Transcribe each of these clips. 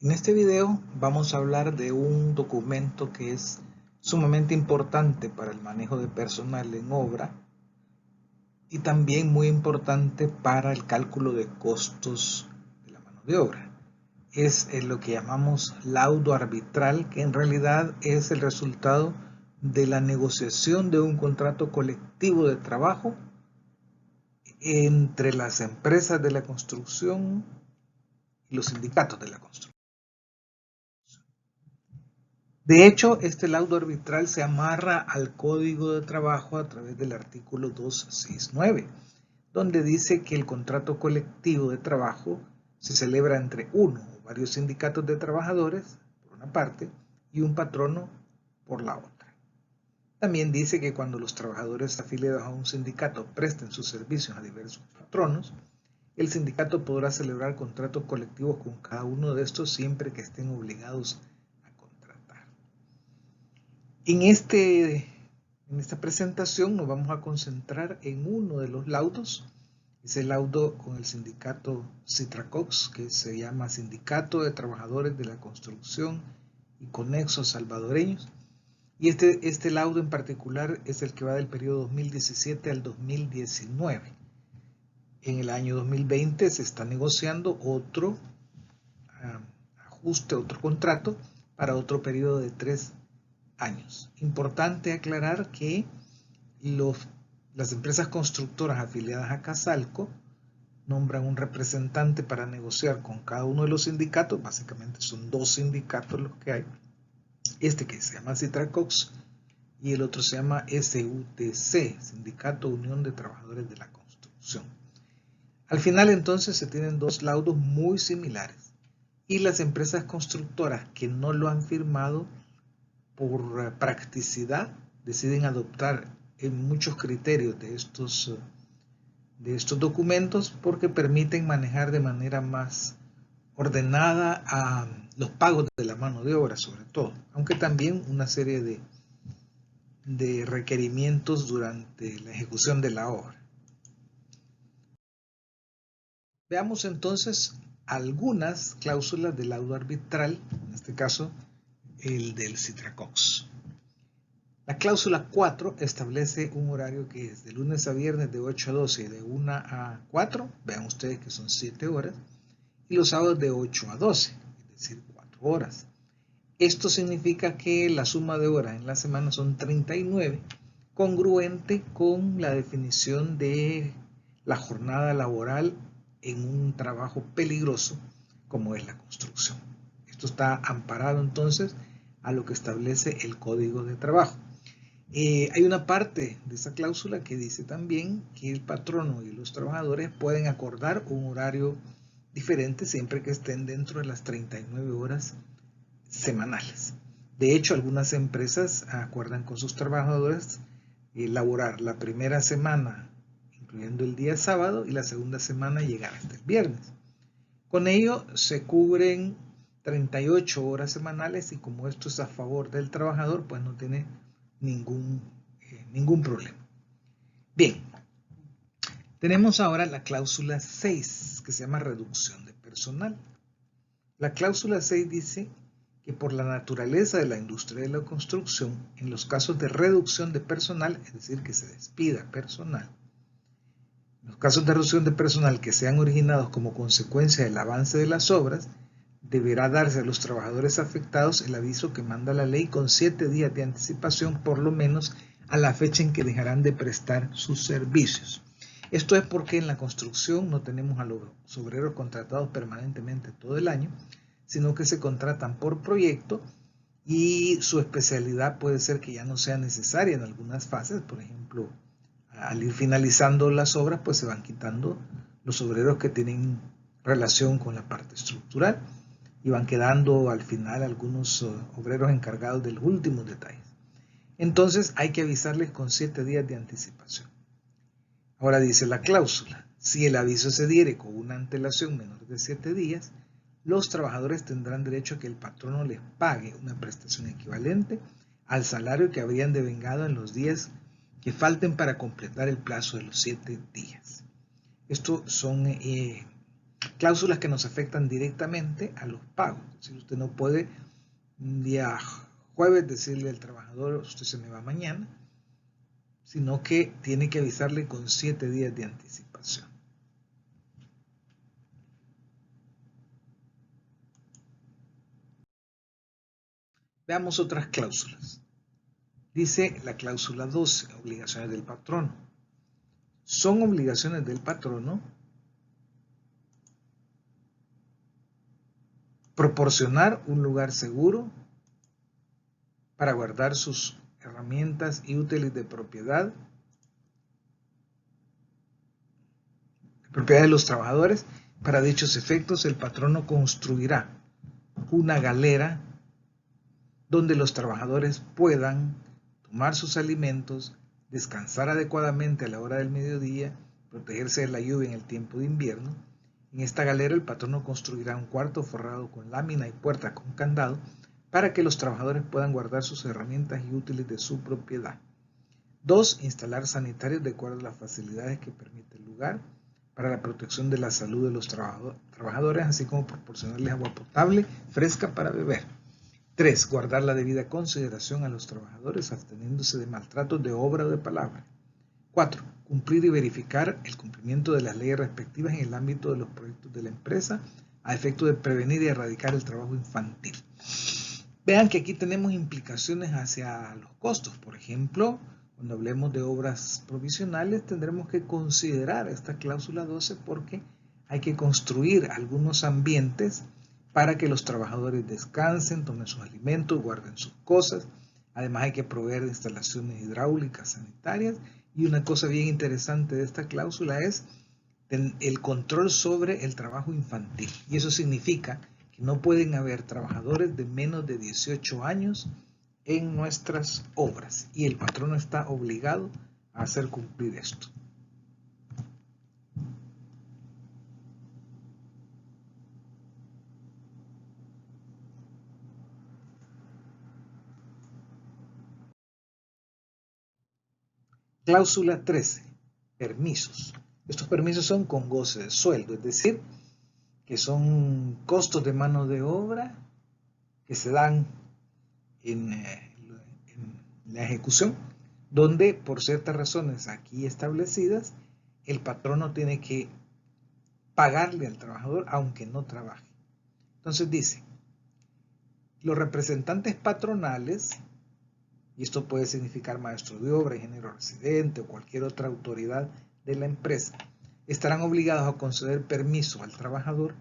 En este video vamos a hablar de un documento que es sumamente importante para el manejo de personal en obra y también muy importante para el cálculo de costos de la mano de obra. Es lo que llamamos laudo arbitral, que en realidad es el resultado de la negociación de un contrato colectivo de trabajo entre las empresas de la construcción y los sindicatos de la construcción. De hecho, este laudo arbitral se amarra al Código de Trabajo a través del artículo 269, donde dice que el contrato colectivo de trabajo se celebra entre uno o varios sindicatos de trabajadores, por una parte, y un patrono por la otra. También dice que cuando los trabajadores afiliados a un sindicato presten sus servicios a diversos patronos, el sindicato podrá celebrar contratos colectivos con cada uno de estos siempre que estén obligados a contratar. En esta presentación nos vamos a concentrar en uno de los laudos. Es el laudo con el sindicato Citracox, que se llama Sindicato de Trabajadores de la Construcción y Conexos Salvadoreños. Y este laudo en particular es el que va del periodo 2017 al 2019. En el año 2020 se está negociando otro ajuste, otro contrato para otro periodo de 3 años. Importante aclarar que las empresas constructoras afiliadas a Casalco nombran un representante para negociar con cada uno de los sindicatos. Básicamente son 2 sindicatos los que hay. Este que se llama Citracox y el otro se llama SUTC, Sindicato Unión de Trabajadores de la Construcción. Al final entonces se tienen 2 laudos muy similares y las empresas constructoras que no lo han firmado por practicidad deciden adoptar en muchos criterios de estos documentos porque permiten manejar de manera más ordenada a los pagos de la mano de obra, sobre todo, aunque también una serie de requerimientos durante la ejecución de la obra. Veamos entonces algunas cláusulas del laudo arbitral, en este caso el del Citracox. La cláusula 4 establece un horario que es de lunes a viernes de 8 a 12 y de 1 a 4, vean ustedes que son 7 horas, y los sábados de 8 a 12, es decir, 4 horas. Esto significa que la suma de horas en la semana son 39, congruente con la definición de la jornada laboral en un trabajo peligroso como es la construcción. Esto está amparado entonces a lo que establece el Código de Trabajo. Hay una parte de esa cláusula que dice también que el patrono y los trabajadores pueden acordar un horario diferente siempre que estén dentro de las 39 horas semanales. De hecho, algunas empresas acuerdan con sus trabajadores laborar la primera semana, incluyendo el día sábado, y la segunda semana llegar hasta el viernes. Con ello se cubren 38 horas semanales y como esto es a favor del trabajador, pues no tiene ningún problema. Bien, tenemos ahora la cláusula 6, que se llama reducción de personal. La cláusula 6 dice que por la naturaleza de la industria de la construcción, en los casos de reducción de personal, es decir, que se despida personal, en los casos de reducción de personal que sean originados como consecuencia del avance de las obras, deberá darse a los trabajadores afectados el aviso que manda la ley con 7 días de anticipación, por lo menos a la fecha en que dejarán de prestar sus servicios. Esto es porque en la construcción no tenemos a los obreros contratados permanentemente todo el año, sino que se contratan por proyecto y su especialidad puede ser que ya no sea necesaria en algunas fases. Por ejemplo, al ir finalizando las obras, pues se van quitando los obreros que tienen relación con la parte estructural y van quedando al final algunos obreros encargados de los últimos detalles. Entonces hay que avisarles con 7 días de anticipación. Ahora dice la cláusula, si el aviso se diere con una antelación menor de 7 días, los trabajadores tendrán derecho a que el patrono les pague una prestación equivalente al salario que habrían devengado en los días que falten para completar el plazo de los 7 días. Estos son Cláusulas que nos afectan directamente a los pagos. Es decir, usted no puede un día jueves decirle al trabajador, usted se me va mañana, sino que tiene que avisarle con 7 días de anticipación. Veamos otras cláusulas. Dice la cláusula 12, obligaciones del patrono. Son obligaciones del patrono proporcionar un lugar seguro para guardar sus herramientas y útiles de propiedad de los trabajadores. Para dichos efectos, el patrono construirá una galera donde los trabajadores puedan tomar sus alimentos, descansar adecuadamente a la hora del mediodía, protegerse de la lluvia en el tiempo de invierno. En esta galera el patrono construirá un cuarto forrado con lámina y puerta con candado para que los trabajadores puedan guardar sus herramientas y útiles de su propiedad. 2. Instalar sanitarios de acuerdo a las facilidades que permite el lugar para la protección de la salud de los trabajadores, así como proporcionarles agua potable fresca para beber. 3. Guardar la debida consideración a los trabajadores, absteniéndose de maltratos de obra o de palabra. 4. Cumplir y verificar el cumplimiento de las leyes respectivas en el ámbito de los proyectos de la empresa, a efecto de prevenir y erradicar el trabajo infantil. Vean que aquí tenemos implicaciones hacia los costos. Por ejemplo, cuando hablemos de obras provisionales, tendremos que considerar esta cláusula 12 porque hay que construir algunos ambientes para que los trabajadores descansen, tomen sus alimentos, guarden sus cosas. Además hay que proveer de instalaciones hidráulicas, sanitarias. Y una cosa bien interesante de esta cláusula es el control sobre el trabajo infantil. Y eso significa que no pueden haber trabajadores de menos de 18 años en nuestras obras. Y el patrono está obligado a hacer cumplir esto. Cláusula 13. Permisos. Estos permisos son con goce de sueldo, es decir, que son costos de mano de obra que se dan en la ejecución, donde por ciertas razones aquí establecidas, el patrono tiene que pagarle al trabajador aunque no trabaje. Entonces dice, los representantes patronales, y esto puede significar maestro de obra, ingeniero residente o cualquier otra autoridad de la empresa, estarán obligados a conceder permiso al trabajador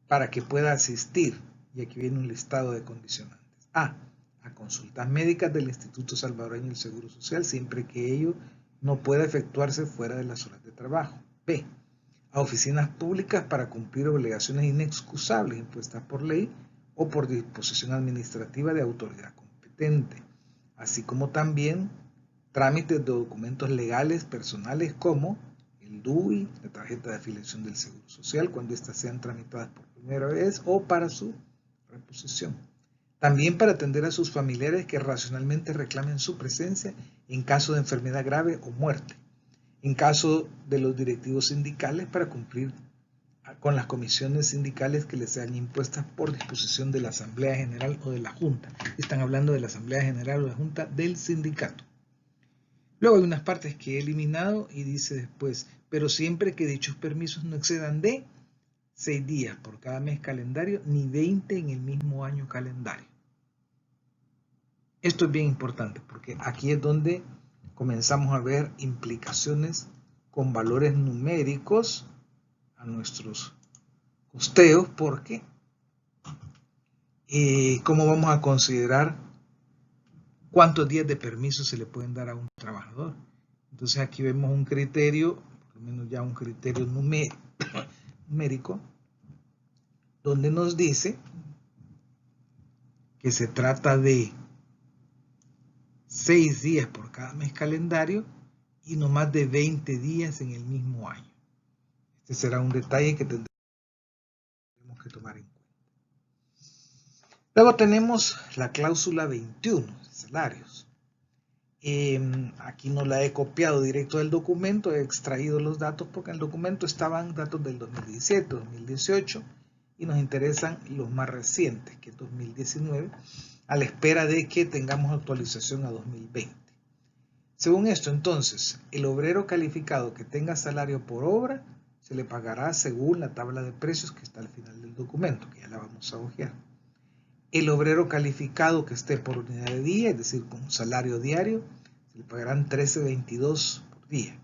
para que pueda asistir, y aquí viene un listado de condicionantes. A consultas médicas del Instituto Salvadoreño del Seguro Social, siempre que ello no pueda efectuarse fuera de las horas de trabajo. B. A oficinas públicas para cumplir obligaciones inexcusables impuestas por ley o por disposición administrativa de autoridad competente, así como también trámites de documentos legales personales como el DUI, la tarjeta de afiliación del Seguro Social, cuando éstas sean tramitadas por primera vez o para su reposición. También para atender a sus familiares que racionalmente reclamen su presencia en caso de enfermedad grave o muerte. En caso de los directivos sindicales, para cumplir con las comisiones sindicales que les sean impuestas por disposición de la Asamblea General o de la Junta. Están hablando de la Asamblea General o la Junta del sindicato. Luego hay unas partes que he eliminado y dice después, pero siempre que dichos permisos no excedan de 6 días por cada mes calendario, ni 20 en el mismo año calendario. Esto es bien importante porque aquí es donde comenzamos a ver implicaciones con valores numéricos a nuestros costeos, porque cómo vamos a considerar cuántos días de permiso se le pueden dar a un trabajador. Entonces aquí vemos un criterio, por lo menos ya un criterio numérico, donde nos dice que se trata de 6 días por cada mes calendario y no más de 20 días en el mismo año. Este será un detalle que tendremos que tomar en cuenta. Luego tenemos la cláusula 21, salarios. Aquí no la he copiado directo del documento, he extraído los datos porque en el documento estaban datos del 2017, 2018 y nos interesan los más recientes, que es 2019, a la espera de que tengamos actualización a 2020. Según esto, entonces, el obrero calificado que tenga salario por obra se le pagará según la tabla de precios que está al final del documento, que ya la vamos a hojear. El obrero calificado que esté por unidad de día, es decir, con salario diario, se le pagarán 13.22 por día.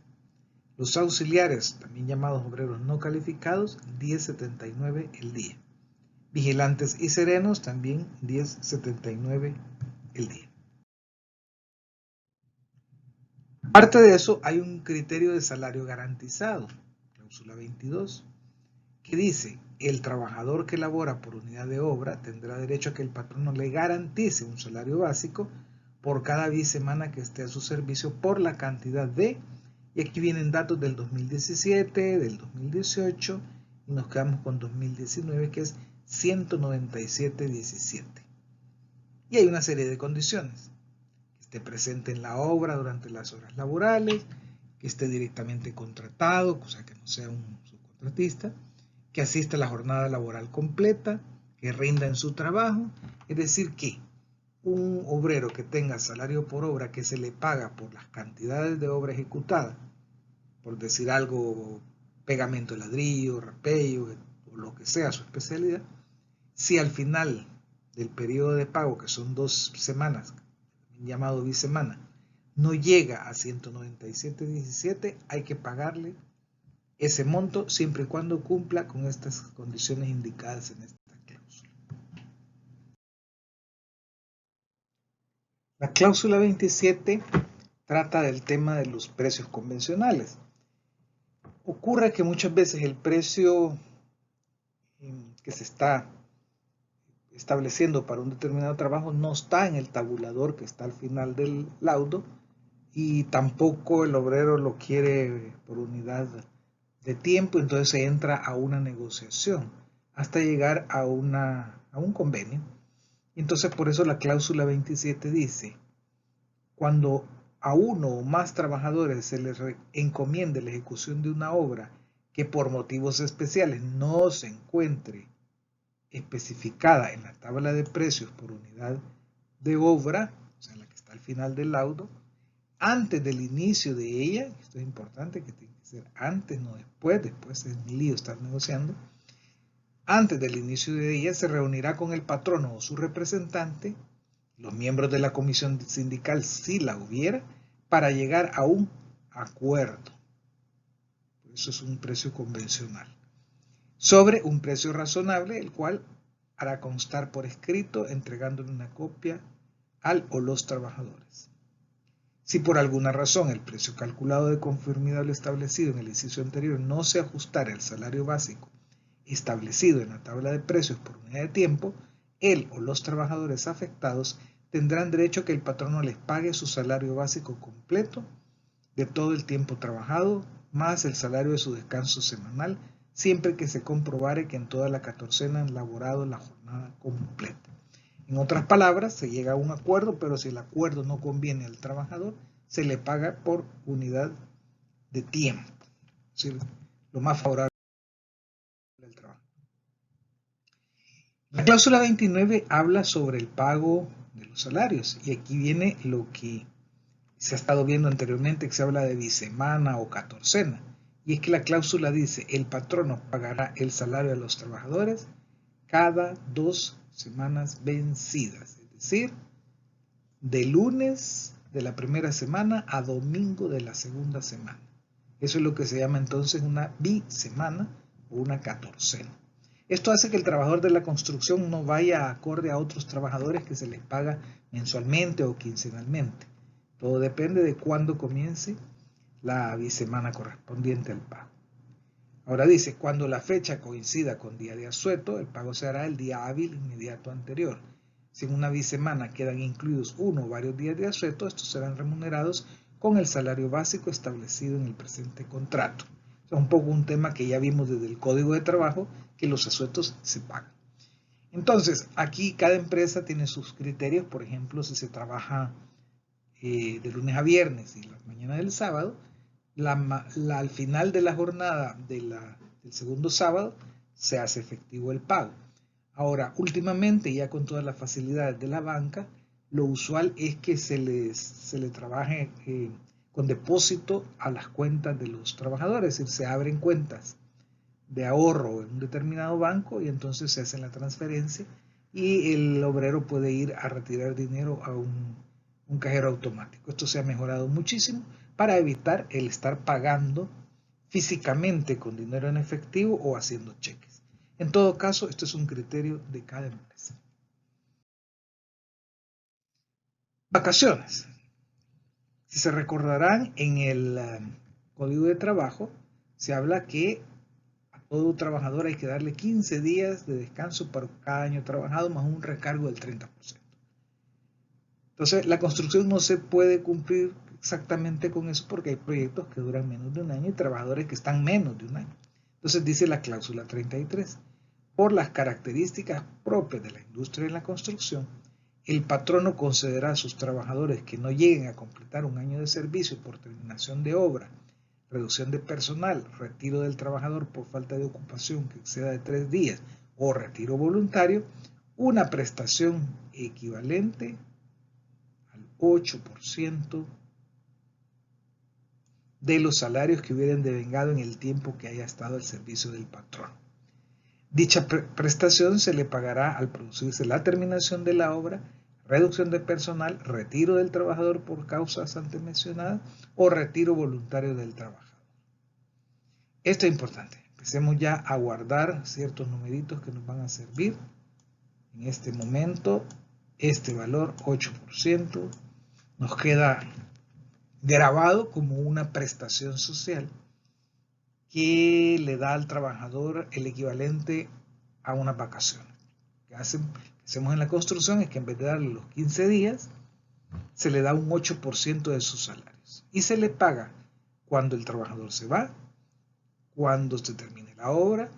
Los auxiliares, también llamados obreros no calificados, 10.79 el día. Vigilantes y serenos, también 10.79 el día. Aparte de eso, hay un criterio de salario garantizado, cláusula 22, que dice: el trabajador que labora por unidad de obra tendrá derecho a que el patrono le garantice un salario básico por cada bisemana que esté a su servicio por la cantidad de, y aquí vienen datos del 2017, del 2018, y nos quedamos con 2019, que es 197.17. Y hay una serie de condiciones: que esté presente en la obra durante las horas laborales, que esté directamente contratado, o sea que no sea un subcontratista, que asista a la jornada laboral completa, que rinda en su trabajo. Es decir, que un obrero que tenga salario por obra que se le paga por las cantidades de obra ejecutada, por decir algo, pegamento de ladrillo, rapello, o lo que sea su especialidad, si al final del periodo de pago, que son 2 semanas, llamado bisemana, no llega a 197.17, hay que pagarle ese monto siempre y cuando cumpla con estas condiciones indicadas en esta cláusula. La cláusula 27 trata del tema de los precios convencionales. Ocurre que muchas veces el precio que se está estableciendo para un determinado trabajo no está en el tabulador que está al final del laudo, y tampoco el obrero lo quiere por unidad de tiempo, entonces se entra a una negociación hasta llegar a un convenio. Entonces por eso la cláusula 27 dice: cuando a uno o más trabajadores se les encomiende la ejecución de una obra que por motivos especiales no se encuentre especificada en la tabla de precios por unidad de obra, o sea, la que está al final del laudo, antes del inicio de ella, esto es importante, que tiene que ser antes, no después es un lío estar negociando, antes del inicio de ella se reunirá con el patrono o su representante, los miembros de la comisión sindical si la hubiera, para llegar a un acuerdo. Eso es un precio convencional, sobre un precio razonable, el cual hará constar por escrito, entregándole una copia al o los trabajadores. Si por alguna razón el precio calculado de conformidad a lo establecido en el inciso anterior no se ajustara al salario básico establecido en la tabla de precios por unidad de tiempo, él o los trabajadores afectados tendrán derecho a que el patrono les pague su salario básico completo de todo el tiempo trabajado, más el salario de su descanso semanal, siempre que se comprobare que en toda la catorcena han laborado la jornada completa. En otras palabras, se llega a un acuerdo, pero si el acuerdo no conviene al trabajador, se le paga por unidad de tiempo, es decir, lo más favorable del trabajo. La cláusula 29 habla sobre el pago de los salarios, y aquí viene lo que se ha estado viendo anteriormente, que se habla de bisemana o catorcena, y es que la cláusula dice: el patrono pagará el salario a los trabajadores cada 2 semanas vencidas, es decir, de lunes de la primera semana a domingo de la segunda semana. Eso es lo que se llama entonces una bisemana o una catorcena. Esto hace que el trabajador de la construcción no vaya acorde a otros trabajadores que se les paga mensualmente o quincenalmente. Todo depende de cuándo comience la bisemana correspondiente al pago. Ahora dice: cuando la fecha coincida con día de asueto, el pago se hará el día hábil inmediato anterior. Si en una bisemana quedan incluidos uno o varios días de asueto, estos serán remunerados con el salario básico establecido en el presente contrato. Es un poco un tema que ya vimos desde el Código de Trabajo, que los asuetos se pagan. Entonces, aquí cada empresa tiene sus criterios. Por ejemplo, si se trabaja de lunes a viernes y las mañanas del sábado, al final de la jornada del segundo sábado se hace efectivo el pago. Ahora, últimamente, ya con todas las facilidades de la banca, lo usual es que se le trabaje con depósito a las cuentas de los trabajadores, es decir, se abren cuentas de ahorro en un determinado banco y entonces se hace la transferencia y el obrero puede ir a retirar dinero a un cajero automático. Esto se ha mejorado muchísimo para evitar el estar pagando físicamente con dinero en efectivo o haciendo cheques. En todo caso, esto es un criterio de cada empresa. Vacaciones. Si se recordarán, en el Código de Trabajo se habla que a todo trabajador hay que darle 15 días de descanso por cada año trabajado más un recargo del 30%. Entonces, la construcción no se puede cumplir exactamente con eso porque hay proyectos que duran menos de un año y trabajadores que están menos de un año. Entonces dice la cláusula 33, por las características propias de la industria de la construcción, el patrono concederá a sus trabajadores que no lleguen a completar un año de servicio por terminación de obra, reducción de personal, retiro del trabajador por falta de ocupación que exceda de 3 días o retiro voluntario, una prestación equivalente al 8% de los salarios que hubieran devengado en el tiempo que haya estado al servicio del patrón. Dicha prestación se le pagará al producirse la terminación de la obra, reducción de personal, retiro del trabajador por causas antes mencionadas o retiro voluntario del trabajador. Esto es importante. Empecemos ya a guardar ciertos numeritos que nos van a servir. En este momento, este valor 8% nos queda grabado como una prestación social que le da al trabajador el equivalente a unas vacaciones. Lo que hacemos en la construcción es que en vez de darle los 15 días, se le da un 8% de sus salarios. Y se le paga cuando el trabajador se va, cuando se termine la obra,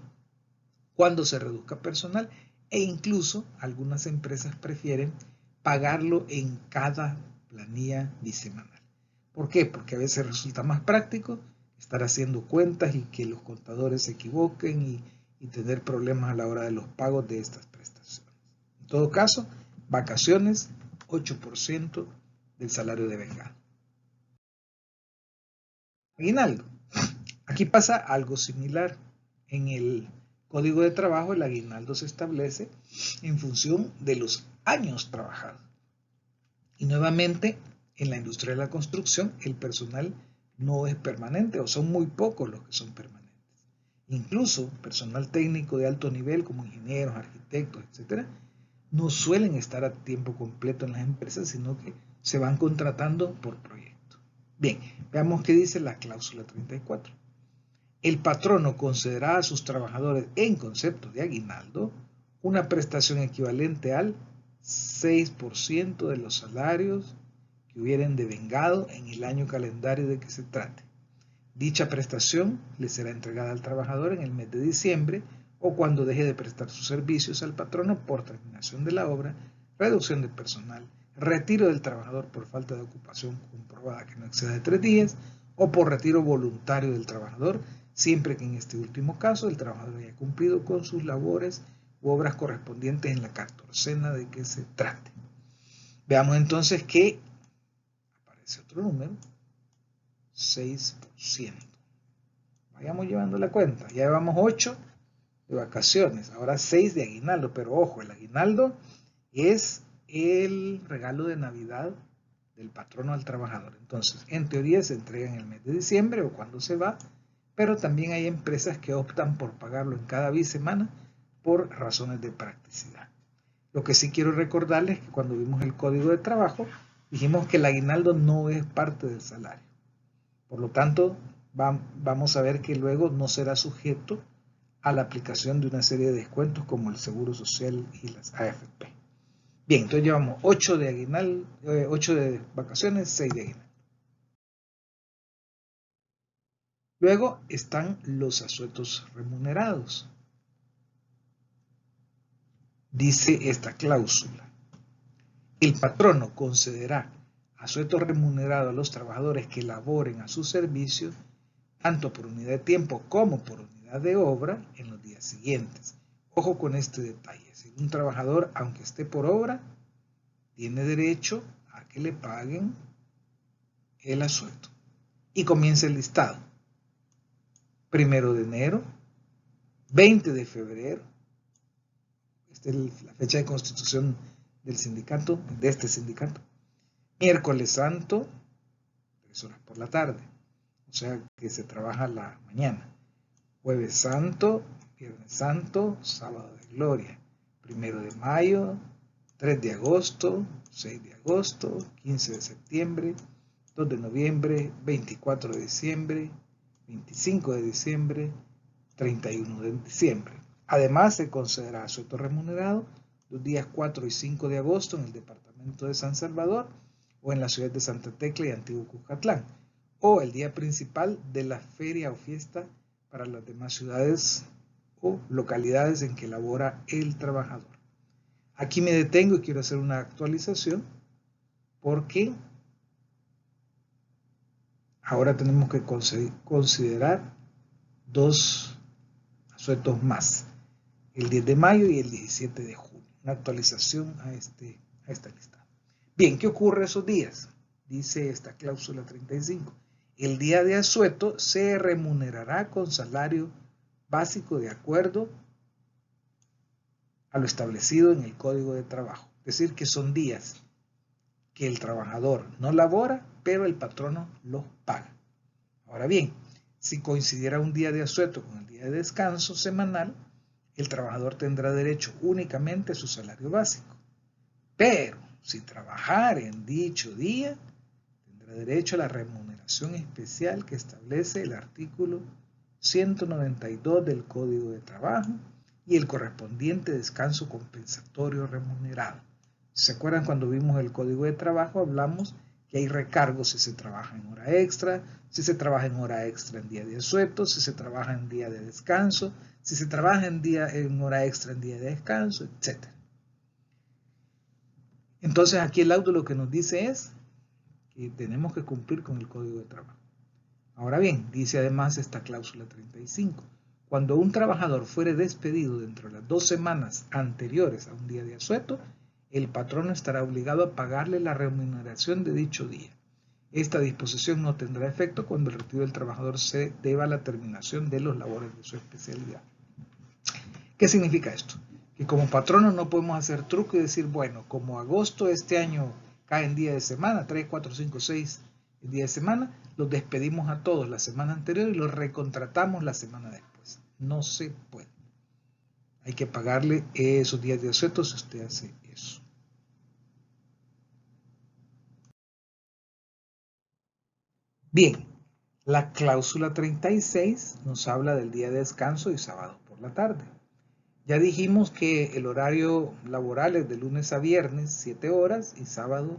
cuando se reduzca personal e incluso algunas empresas prefieren pagarlo en cada planilla bisemanal. ¿Por qué? Porque a veces resulta más práctico estar haciendo cuentas y que los contadores se equivoquen y tener problemas a la hora de los pagos de estas prestaciones. En todo caso, vacaciones, 8% del salario devengado. Aguinaldo. Aquí pasa algo similar. En el Código de Trabajo, el aguinaldo se establece en función de los años trabajados. Y nuevamente, en la industria de la construcción, el personal no es permanente o son muy pocos los que son permanentes. Incluso personal técnico de alto nivel como ingenieros, arquitectos, etc., no suelen estar a tiempo completo en las empresas, sino que se van contratando por proyecto. Bien, veamos qué dice la cláusula 34. El patrono concederá a sus trabajadores en concepto de aguinaldo una prestación equivalente al 6% de los salarios que hubieran devengado en el año calendario de que se trate. Dicha prestación le será entregada al trabajador en el mes de diciembre o cuando deje de prestar sus servicios al patrono por terminación de la obra, reducción de personal, retiro del trabajador por falta de ocupación comprobada que no exceda de 3 días o por retiro voluntario del trabajador, siempre que en este último caso el trabajador haya cumplido con sus labores u obras correspondientes en la 14ª de que se trate. Veamos entonces que aparece otro número, 6%. Vayamos llevando la cuenta. Ya llevamos 8 de vacaciones, ahora 6 de aguinaldo, pero ojo, el aguinaldo es el regalo de Navidad del patrono al trabajador. Entonces, en teoría se entrega en el mes de diciembre o cuando se va, pero también hay empresas que optan por pagarlo en cada bisemana por razones de practicidad. Lo que sí quiero recordarles es que cuando vimos el Código de Trabajo, dijimos que el aguinaldo no es parte del salario. Por lo tanto, vamos a ver que luego no será sujeto a la aplicación de una serie de descuentos como el Seguro Social y las AFP. Bien, entonces llevamos 8 de aguinaldo, 8 de vacaciones, 6 de aguinaldo. Luego están los asuetos remunerados. Dice esta cláusula: el patrono concederá asueto remunerado a los trabajadores que laboren a su servicio, tanto por unidad de tiempo como por unidad de obra, en los días siguientes. Ojo con este detalle. Si un trabajador, aunque esté por obra, tiene derecho a que le paguen el asueto. Y comienza el listado. 1 de enero, 20 de febrero, esta es la fecha de constitución del sindicato, de este sindicato. Miércoles Santo, 3 horas por la tarde, o sea que se trabaja la mañana. Jueves Santo, Viernes Santo, Sábado de Gloria. 1 de mayo, 3 de agosto, 6 de agosto, 15 de septiembre, 2 de noviembre, 24 de diciembre, 25 de diciembre, 31 de diciembre. Además, se concederá asueto remunerado los días 4 y 5 de agosto en el departamento de San Salvador o en la ciudad de Santa Tecla y Antiguo Cuscatlán, o el día principal de la feria o fiesta para las demás ciudades o localidades en que labora el trabajador. Aquí me detengo y quiero hacer una actualización porque ahora tenemos que considerar dos asuetos más, el 10 de mayo y el 17 de junio, una actualización a esta lista. Bien, ¿qué ocurre esos días? Dice esta cláusula 35. El día de asueto se remunerará con salario básico de acuerdo a lo establecido en el Código de Trabajo. Es decir, que son días que el trabajador no labora, pero el patrono los paga. Ahora bien, si coincidiera un día de asueto con el día de descanso semanal, el trabajador tendrá derecho únicamente a su salario básico. Pero si trabajara en dicho día, tendrá derecho a la remuneración especial que establece el artículo 192 del Código de Trabajo y el correspondiente descanso compensatorio remunerado. ¿Se acuerdan cuando vimos el Código de Trabajo? Hablamos que hay recargos si se trabaja en hora extra, si se trabaja en hora extra en día de asueto, si se trabaja en día de descanso, si se trabaja en hora extra en día de descanso, etc. Entonces aquí el auto lo que nos dice es que tenemos que cumplir con el Código de Trabajo. Ahora bien, dice además esta cláusula 35, cuando un trabajador fuere despedido dentro de las 2 semanas anteriores a un día de asueto, el patrono estará obligado a pagarle la remuneración de dicho día. Esta disposición no tendrá efecto cuando el retiro del trabajador se deba a la terminación de los labores de su especialidad. ¿Qué significa esto? Que como patrono no podemos hacer truco y decir, bueno, como agosto este año cae en día de semana, 3, 4, 5, 6 en día de semana, los despedimos a todos la semana anterior y los recontratamos la semana después. No se puede. Hay que pagarle esos días de asueto si usted hace eso. Bien, la cláusula 36 nos habla del día de descanso y sábado por la tarde. Ya dijimos que el horario laboral es de lunes a viernes, 7 horas, y sábado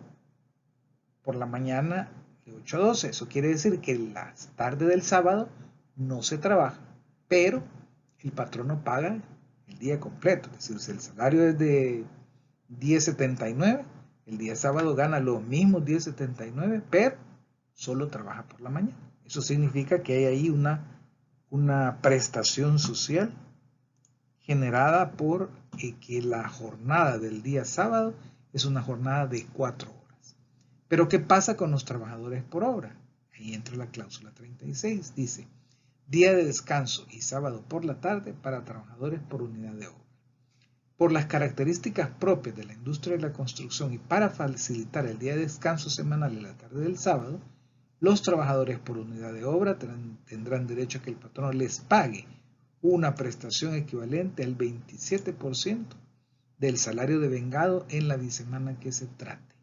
por la mañana de 8 a 12. Eso quiere decir que la tarde del sábado no se trabaja, pero el patrono paga el día completo. Es decir, si el salario es de 10.79, el día sábado gana los mismos 10.79, pero solo trabaja por la mañana. Eso significa que hay ahí una prestación social generada por que la jornada del día sábado es una jornada de 4 horas. Pero ¿qué pasa con los trabajadores por obra? Ahí entra la cláusula 36. Dice, día de descanso y sábado por la tarde para trabajadores por unidad de obra. Por las características propias de la industria de la construcción y para facilitar el día de descanso semanal y la tarde del sábado, los trabajadores por unidad de obra tendrán derecho a que el patrono les pague una prestación equivalente al 27% del salario devengado en la bisemana que se trate.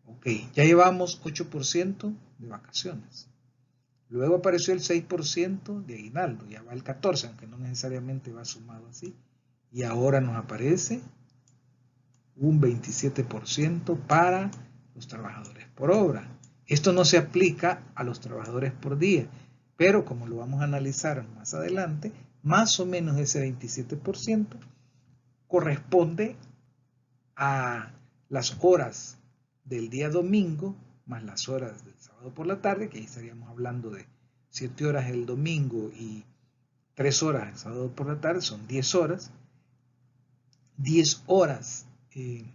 Ok, ya llevamos 8% de vacaciones. Luego apareció el 6% de aguinaldo, ya va el 14%, aunque no necesariamente va sumado así. Y ahora nos aparece un 27% para los trabajadores por obra. Esto no se aplica a los trabajadores por día, pero como lo vamos a analizar más adelante, más o menos ese 27% corresponde a las horas del día domingo, más las horas del sábado por la tarde, que ahí estaríamos hablando de 7 horas el domingo y 3 horas el sábado por la tarde, son 10 horas. 10 horas que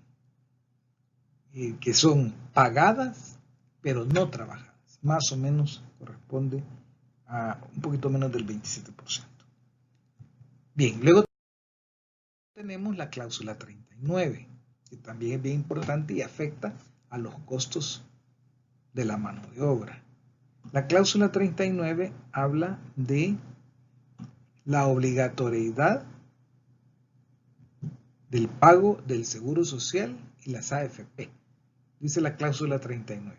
son pagadas, pero no trabajadas. Más o menos corresponde a un poquito menos del 27%. Bien, luego tenemos la cláusula 39, que también es bien importante y afecta a los costos de la mano de obra. La cláusula 39 habla de la obligatoriedad del pago del seguro social y las AFP. Dice la cláusula 39.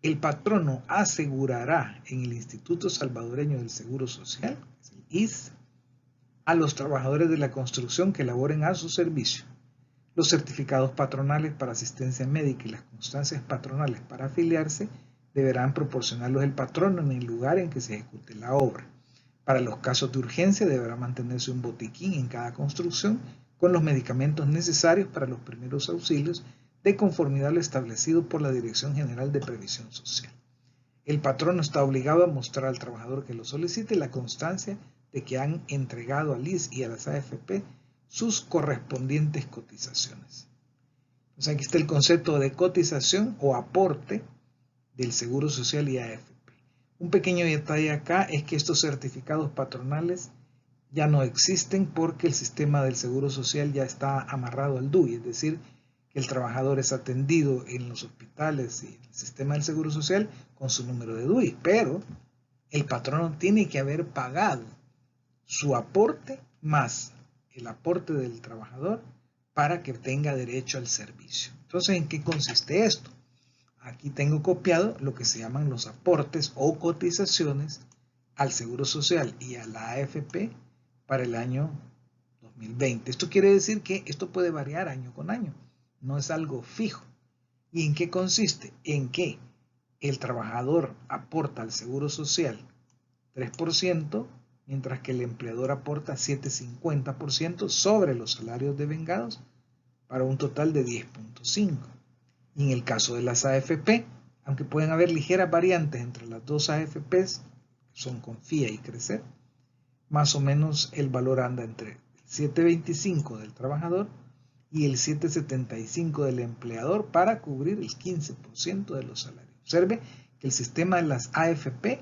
El patrono asegurará en el Instituto Salvadoreño del Seguro Social, el ISS, a los trabajadores de la construcción que laboren a su servicio. Los certificados patronales para asistencia médica y las constancias patronales para afiliarse deberán proporcionarlos el patrono en el lugar en que se ejecute la obra. Para los casos de urgencia deberá mantenerse un botiquín en cada construcción con los medicamentos necesarios para los primeros auxilios de conformidad a lo establecido por la Dirección General de Previsión Social. El patrono está obligado a mostrar al trabajador que lo solicite la constancia de que han entregado al ISS y a las AFP sus correspondientes cotizaciones. Entonces aquí está el concepto de cotización o aporte del Seguro Social y AFP. Un pequeño detalle acá es que estos certificados patronales ya no existen porque el sistema del Seguro Social ya está amarrado al DUI, es decir, que el trabajador es atendido en los hospitales y el sistema del Seguro Social con su número de DUI, pero el patrono tiene que haber pagado su aporte más el aporte del trabajador para que tenga derecho al servicio. Entonces, ¿en qué consiste esto? Aquí tengo copiado lo que se llaman los aportes o cotizaciones al Seguro Social y a la AFP para el año 2020. Esto quiere decir que esto puede variar año con año, no es algo fijo. ¿Y en qué consiste? En que el trabajador aporta al Seguro Social 3%, mientras que el empleador aporta 7,50% sobre los salarios devengados para un total de 10,5%. Y en el caso de las AFP, aunque pueden haber ligeras variantes entre las dos AFPs, que son Confía y Crecer, más o menos el valor anda entre el 7,25 del trabajador y el 7,75 del empleador para cubrir el 15% de los salarios. Observe que el sistema de las AFP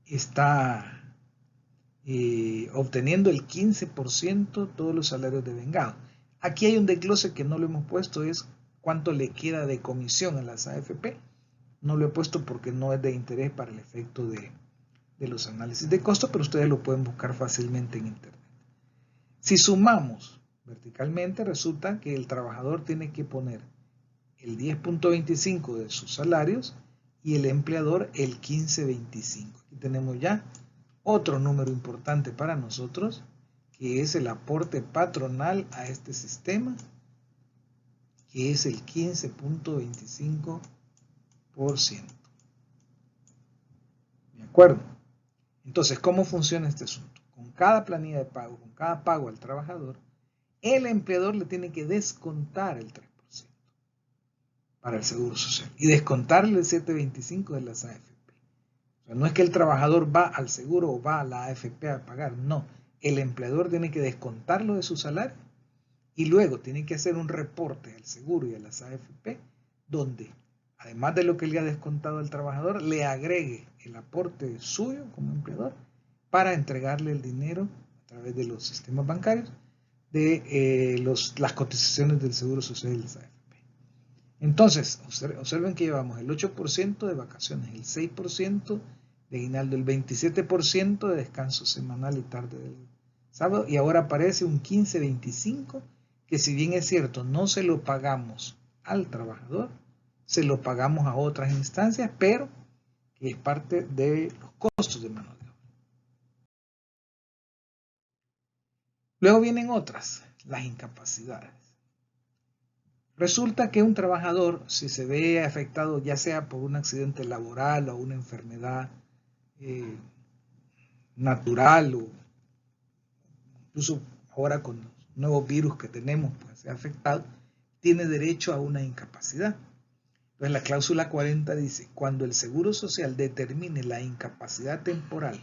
está obteniendo el 15% todos los salarios devengados. Aquí hay un desglose que no lo hemos puesto, es cuánto le queda de comisión a las AFP. No lo he puesto porque no es de interés para el efecto de los análisis de costo, pero ustedes lo pueden buscar fácilmente en internet. Si sumamos verticalmente, resulta que el trabajador tiene que poner el 10,25 de sus salarios y el empleador el 15,25. Aquí tenemos ya otro número importante para nosotros, que es el aporte patronal a este sistema, que es el 15,25%. ¿De acuerdo? Entonces, ¿cómo funciona este asunto? Con cada planilla de pago, con cada pago al trabajador, el empleador le tiene que descontar el 3% para el Seguro Social y descontarle el 7,25 de las AFP. O sea, no es que el trabajador va al seguro o va a la AFP a pagar, no. El empleador tiene que descontarlo de su salario y luego tiene que hacer un reporte al seguro y a las AFP donde, además de lo que le ha descontado al trabajador, le agregue el aporte suyo como empleador para entregarle el dinero a través de los sistemas bancarios de las cotizaciones del Seguro Social y las AFP. Entonces, observen que llevamos el 8% de vacaciones, el 6% de aguinaldo, el 27% de descanso semanal y tarde del sábado, y ahora aparece un 15,25%, que si bien es cierto, no se lo pagamos al trabajador, se lo pagamos a otras instancias, pero que es parte de los costos de mano de obra. Luego vienen otras, las incapacidades. Resulta que un trabajador, si se ve afectado ya sea por un accidente laboral o una enfermedad natural o incluso ahora con los nuevos virus que tenemos, pues se ha afectado, tiene derecho a una incapacidad. Entonces la cláusula 40 dice, cuando el Seguro Social determine la incapacidad temporal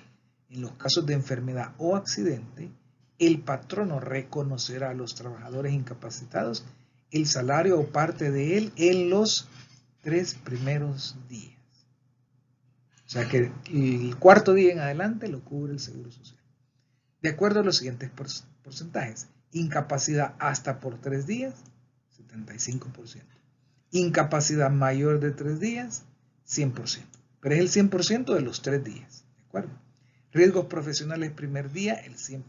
en los casos de enfermedad o accidente, el patrono reconocerá a los trabajadores incapacitados el salario o parte de él en los 3 primeros días. O sea que el cuarto día en adelante lo cubre el Seguro Social. De acuerdo a los siguientes porcentajes. Incapacidad hasta por 3 días, 75%. Incapacidad mayor de 3 días, 100%. Pero es el 100% de los 3 días. ¿De acuerdo? Riesgos profesionales primer día, el 100%.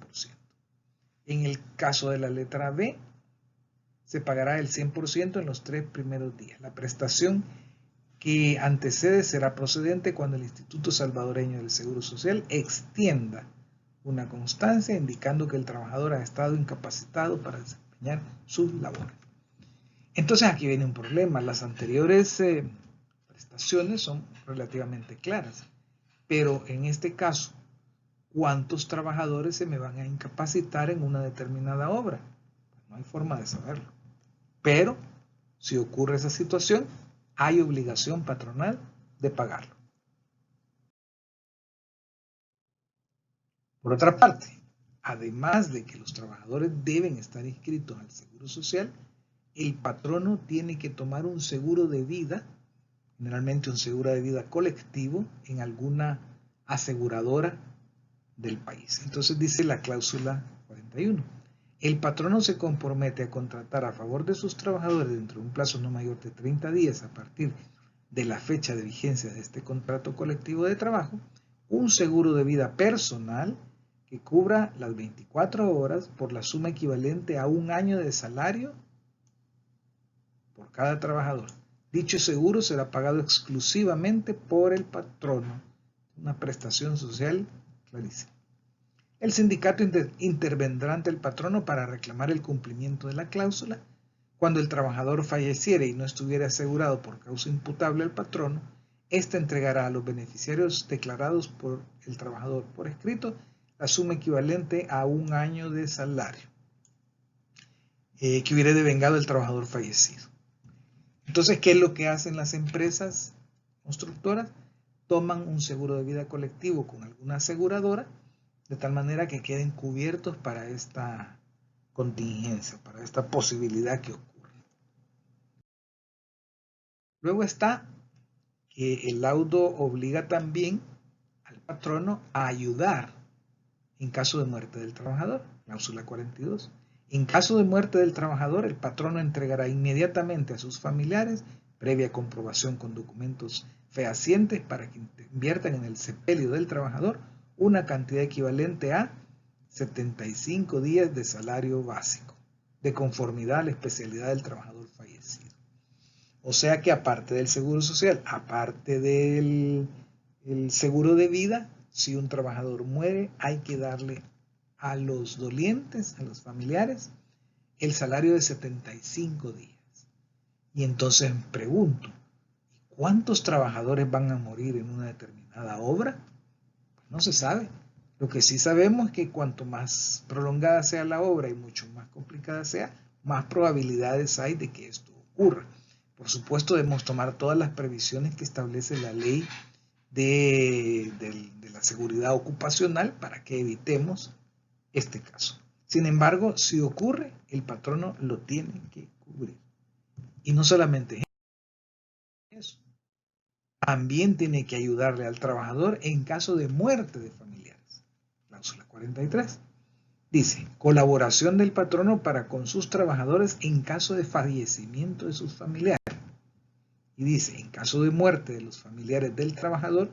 En el caso de la letra B, se pagará el 100% en los 3 primeros días. La prestación que antecede será procedente cuando el Instituto Salvadoreño del Seguro Social extienda una constancia indicando que el trabajador ha estado incapacitado para desempeñar sus labores. Entonces aquí viene un problema. Las anteriores prestaciones son relativamente claras, pero en este caso, ¿cuántos trabajadores se me van a incapacitar en una determinada obra? No hay forma de saberlo. Pero si ocurre esa situación, hay obligación patronal de pagarlo. Por otra parte, además de que los trabajadores deben estar inscritos al Seguro Social, el patrono tiene que tomar un seguro de vida, generalmente un seguro de vida colectivo, en alguna aseguradora del país. Entonces dice la cláusula 41. El patrono se compromete a contratar a favor de sus trabajadores dentro de un plazo no mayor de 30 días a partir de la fecha de vigencia de este contrato colectivo de trabajo, un seguro de vida personal que cubra las 24 horas por la suma equivalente a un año de salario por cada trabajador. Dicho seguro será pagado exclusivamente por el patrono, una prestación social clarísima. El sindicato intervendrá ante el patrono para reclamar el cumplimiento de la cláusula. Cuando el trabajador falleciere y no estuviera asegurado por causa imputable al patrono, éste entregará a los beneficiarios declarados por el trabajador por escrito la suma equivalente a un año de salario que hubiera devengado el trabajador fallecido. Entonces, ¿qué es lo que hacen las empresas constructoras? Toman un seguro de vida colectivo con alguna aseguradora, de tal manera que queden cubiertos para esta contingencia, para esta posibilidad que ocurre. Luego está que el laudo obliga también al patrono a ayudar en caso de muerte del trabajador, cláusula 42. En caso de muerte del trabajador, el patrono entregará inmediatamente a sus familiares, previa comprobación con documentos fehacientes para que inviertan en el sepelio del trabajador, una cantidad equivalente a 75 días de salario básico, de conformidad a la especialidad del trabajador fallecido. O sea que aparte del seguro social, aparte del seguro de vida, si un trabajador muere, hay que darle a los dolientes, a los familiares, el salario de 75 días. Y entonces pregunto, ¿cuántos trabajadores van a morir en una determinada obra? No se sabe. Lo que sí sabemos es que cuanto más prolongada sea la obra y mucho más complicada sea, más probabilidades hay de que esto ocurra. Por supuesto, debemos tomar todas las previsiones que establece la ley de la seguridad ocupacional para que evitemos este caso. Sin embargo, si ocurre, el patrono lo tiene que cubrir. Y no solamente eso, también tiene que ayudarle al trabajador en caso de muerte de familiares. Cláusula 43. Dice, colaboración del patrono para con sus trabajadores en caso de fallecimiento de sus familiares. Y dice, en caso de muerte de los familiares del trabajador,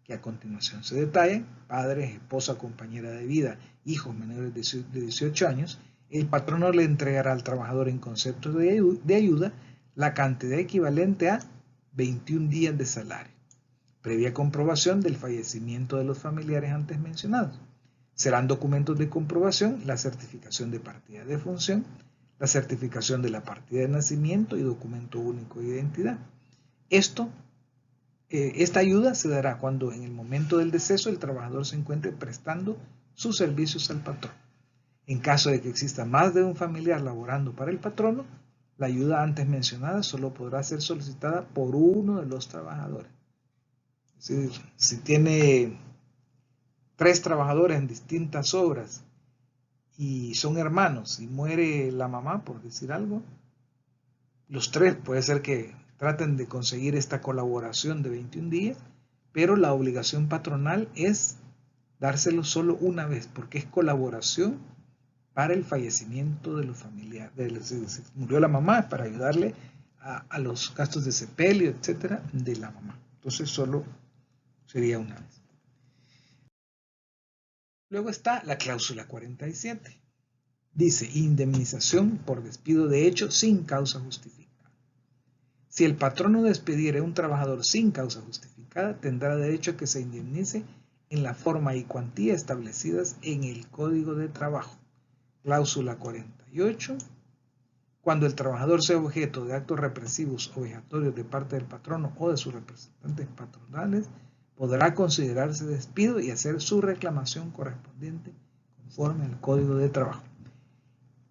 que a continuación se detallan, padres, esposa, compañera de vida, hijos menores de 18 años, el patrono le entregará al trabajador en concepto de ayuda la cantidad equivalente a 21 días de salario, previa comprobación del fallecimiento de los familiares antes mencionados. Serán documentos de comprobación la certificación de partida de función, la certificación de la partida de nacimiento y documento único de identidad. Esta ayuda se dará cuando en el momento del deceso el trabajador se encuentre prestando sus servicios al patrón. En caso de que exista más de un familiar laborando para el patrono, La ayuda antes mencionada solo podrá ser solicitada por uno de los trabajadores. Es decir, si tiene 3 trabajadores en distintas obras y son hermanos y muere la mamá, por decir algo, los 3 puede ser que traten de conseguir esta colaboración de 21 días, pero la obligación patronal es dárselo solo una vez, porque es colaboración para el fallecimiento de los familiares. Si murió la mamá, para ayudarle a los gastos de sepelio, etcétera, de la mamá. Entonces solo sería una vez. Luego está la cláusula 47. Dice, indemnización por despido de hecho sin causa justificada. Si el patrono despediera a un trabajador sin causa justificada, tendrá derecho a que se indemnice en la forma y cuantía establecidas en el Código de Trabajo. Cláusula 48. Cuando el trabajador sea objeto de actos represivos o vejatorios de parte del patrono o de sus representantes patronales, podrá considerarse despido y hacer su reclamación correspondiente conforme al Código de Trabajo.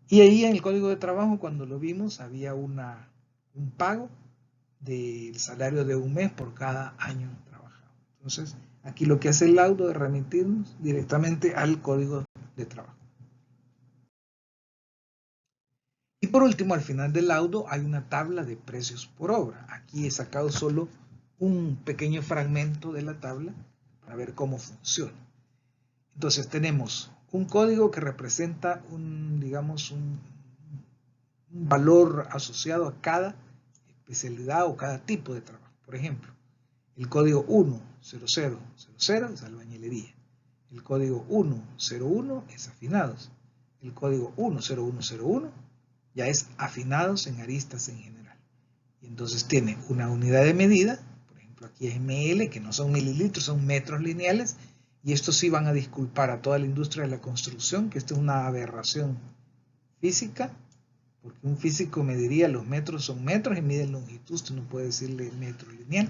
Y ahí en el Código de Trabajo, cuando lo vimos, había un pago del salario de un mes por cada año trabajado. Entonces, aquí lo que hace el laudo es remitirnos directamente al Código de Trabajo. Y por último, al final del laudo hay una tabla de precios por obra. Aquí he sacado solo un pequeño fragmento de la tabla para ver cómo funciona. Entonces tenemos un código que representa digamos, un valor asociado a cada especialidad o cada tipo de trabajo. Por ejemplo, el código 10000 es albañilería. El código 101 es afinados. El código 10101 ya es afinados en aristas en general. Y entonces tiene una unidad de medida, por ejemplo aquí es ml, que no son mililitros, son metros lineales, y estos sí van a disculpar a toda la industria de la construcción, que esto es una aberración física, porque un físico mediría los metros son metros y mide longitud, usted no puede decirle metro lineal.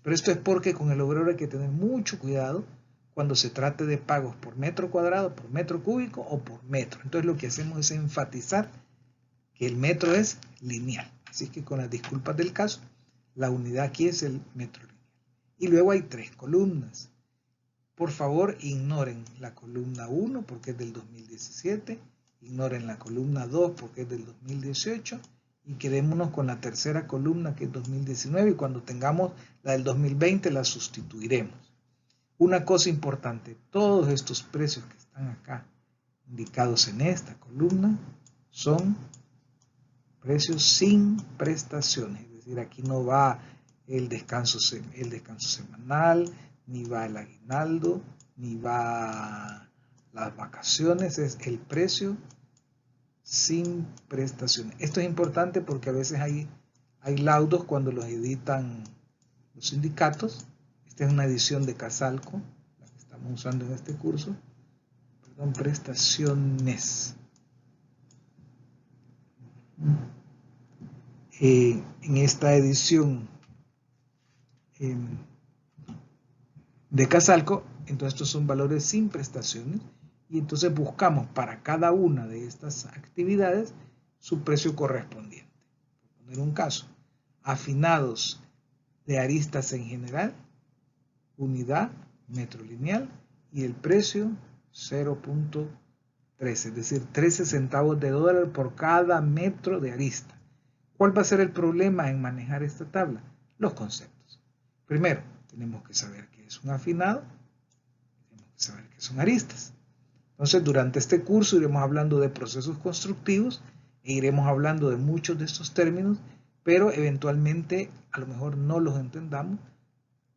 Pero esto es porque con el obrero hay que tener mucho cuidado cuando se trate de pagos por metro cuadrado, por metro cúbico o por metro. Entonces lo que hacemos es enfatizar que el metro es lineal. Así que con las disculpas del caso, la unidad aquí es el metro lineal. Y luego hay 3 columnas. Por favor, ignoren la columna 1 porque es del 2017, ignoren la columna 2 porque es del 2018 y quedémonos con la tercera columna que es 2019 y cuando tengamos la del 2020 la sustituiremos. Una cosa importante, todos estos precios que están acá indicados en esta columna son precios sin prestaciones, es decir, aquí no va el descanso semanal, ni va el aguinaldo, ni va las vacaciones, es el precio sin prestaciones. Esto es importante porque a veces hay laudos cuando los editan los sindicatos. Esta es una edición de Casalco, la que estamos usando en este curso. Perdón, prestaciones. En esta edición de Casalco, entonces estos son valores sin prestaciones y entonces buscamos para cada una de estas actividades su precio correspondiente. Por poner un caso, afinados de aristas en general, unidad, metro lineal y el precio 0.13, es decir, 13 centavos de dólar por cada metro de arista. ¿Cuál va a ser el problema en manejar esta tabla? Los conceptos. Primero, tenemos que saber qué es un afinado, tenemos que saber qué son aristas. Entonces, durante este curso iremos hablando de procesos constructivos e iremos hablando de muchos de estos términos, pero eventualmente a lo mejor no los entendamos.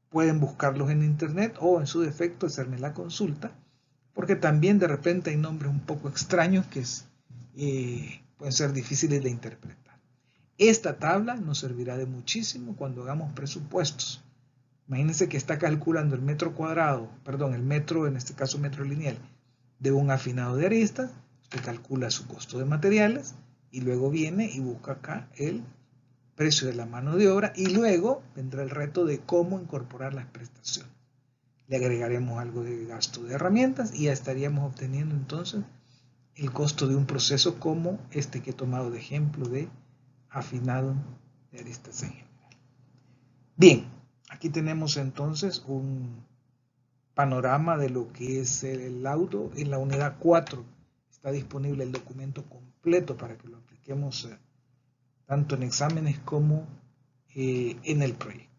Pueden buscarlos en internet o en su defecto hacerme la consulta, porque también de repente hay nombres un poco extraños que pueden ser difíciles de interpretar. Esta tabla nos servirá de muchísimo cuando hagamos presupuestos. Imagínense que está calculando el metro cuadrado, perdón, el metro, en este caso metro lineal, de un afinado de aristas. Usted calcula su costo de materiales y luego viene y busca acá el precio de la mano de obra y luego vendrá el reto de cómo incorporar las prestaciones. Le agregaremos algo de gasto de herramientas y ya estaríamos obteniendo entonces el costo de un proceso como este que he tomado de ejemplo de afinado de aristas en general. Bien, aquí tenemos entonces un panorama de lo que es el laudo. En la unidad 4 está disponible el documento completo para que lo apliquemos tanto en exámenes como en el proyecto.